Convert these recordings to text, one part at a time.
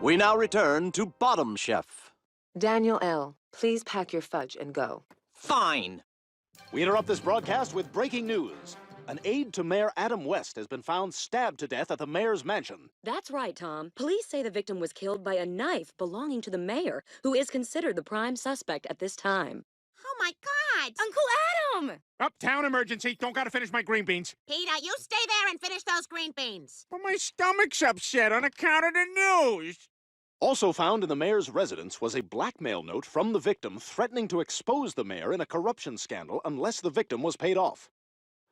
We now return to Bottom Chef. Daniel L., please pack your fudge and go. Fine. We interrupt this broadcast with breaking news. An aide to Mayor Adam West has been found stabbed to death at the mayor's mansion. That's right, Tom. Police say the victim was killed by a knife belonging to the mayor, who is considered the prime suspect at this time. Oh, my God! Uncle Adam! Uptown emergency. Don't gotta finish my green beans. Peter, you stay there and finish those green beans. But my stomach's upset on account of the news. Also found in the mayor's residence was a blackmail note from the victim threatening to expose the mayor in a corruption scandal unless the victim was paid off.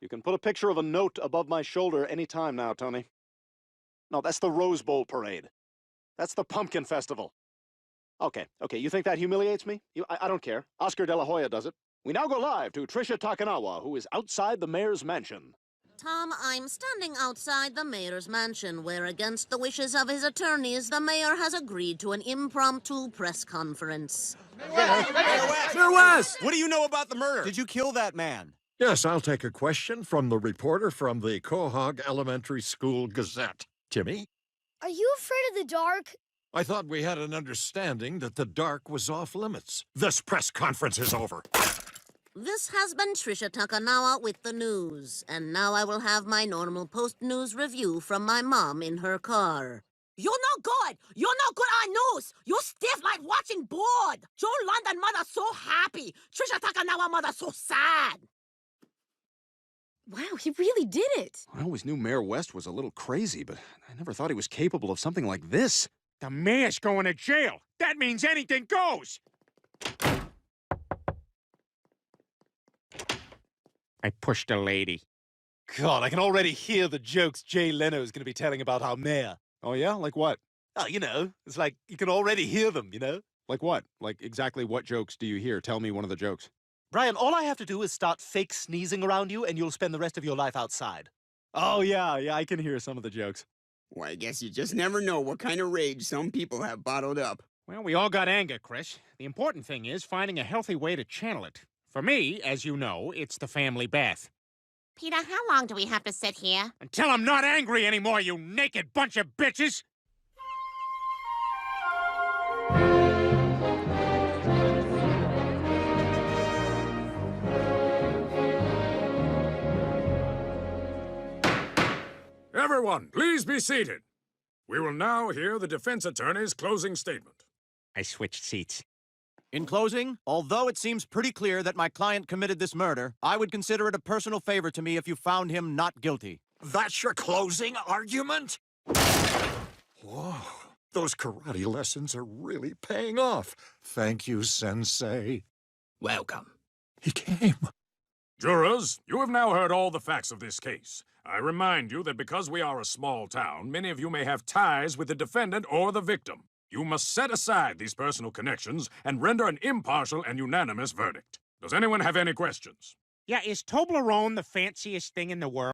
You can put a picture of a note above my shoulder any time now, Tony. No, that's the Rose Bowl parade. That's the Pumpkin Festival. Okay, you think that humiliates me? I don't care. Oscar De La Hoya does it. We now go live to Tricia Takanawa, who is outside the mayor's mansion. Tom, I'm standing outside the mayor's mansion, where, against the wishes of his attorneys, the mayor has agreed to an impromptu press conference. Mayor West! What do you know about the murder? Did you kill that man? Yes, I'll take a question from the reporter from the Quahog Elementary School Gazette. Timmy? Are you afraid of the dark? I thought we had an understanding that the dark was off limits. This press conference is over. This has been Tricia Takanawa with the news, and now I will have my normal post-news review from my mom in her car. You're no good! You're no good on news! You're stiff like watching board! Joe London mother so happy! Tricia Takanawa mother so sad! Wow, he really did it. I always knew Mayor West was a little crazy, but I never thought he was capable of something like this. The mayor's going to jail. That means anything goes. I pushed a lady. God, I can already hear the jokes Jay Leno's going to be telling about our mayor. Oh, yeah? Like what? Oh, it's like you can already hear them, Like what? Like exactly what jokes do you hear? Tell me one of the jokes. Brian, all I have to do is start fake sneezing around you, and you'll spend the rest of your life outside. Oh, yeah, I can hear some of the jokes. Well, I guess you just never know what kind of rage some people have bottled up. Well, we all got anger, Chris. The important thing is finding a healthy way to channel it. For me, as you know, it's the family bath. Peter, how long do we have to sit here? Until I'm not angry anymore, you naked bunch of bitches! Everyone, please be seated. We will now hear the defense attorney's closing statement. I switched seats. In closing, although it seems pretty clear that my client committed this murder, I would consider it a personal favor to me if you found him not guilty. That's your closing argument? Whoa, those karate lessons are really paying off. Thank you, Sensei. Welcome. He came. Jurors, you have now heard all the facts of this case. I remind you that because we are a small town, many of you may have ties with the defendant or the victim. You must set aside these personal connections and render an impartial and unanimous verdict. Does anyone have any questions? Yeah, is Toblerone the fanciest thing in the world?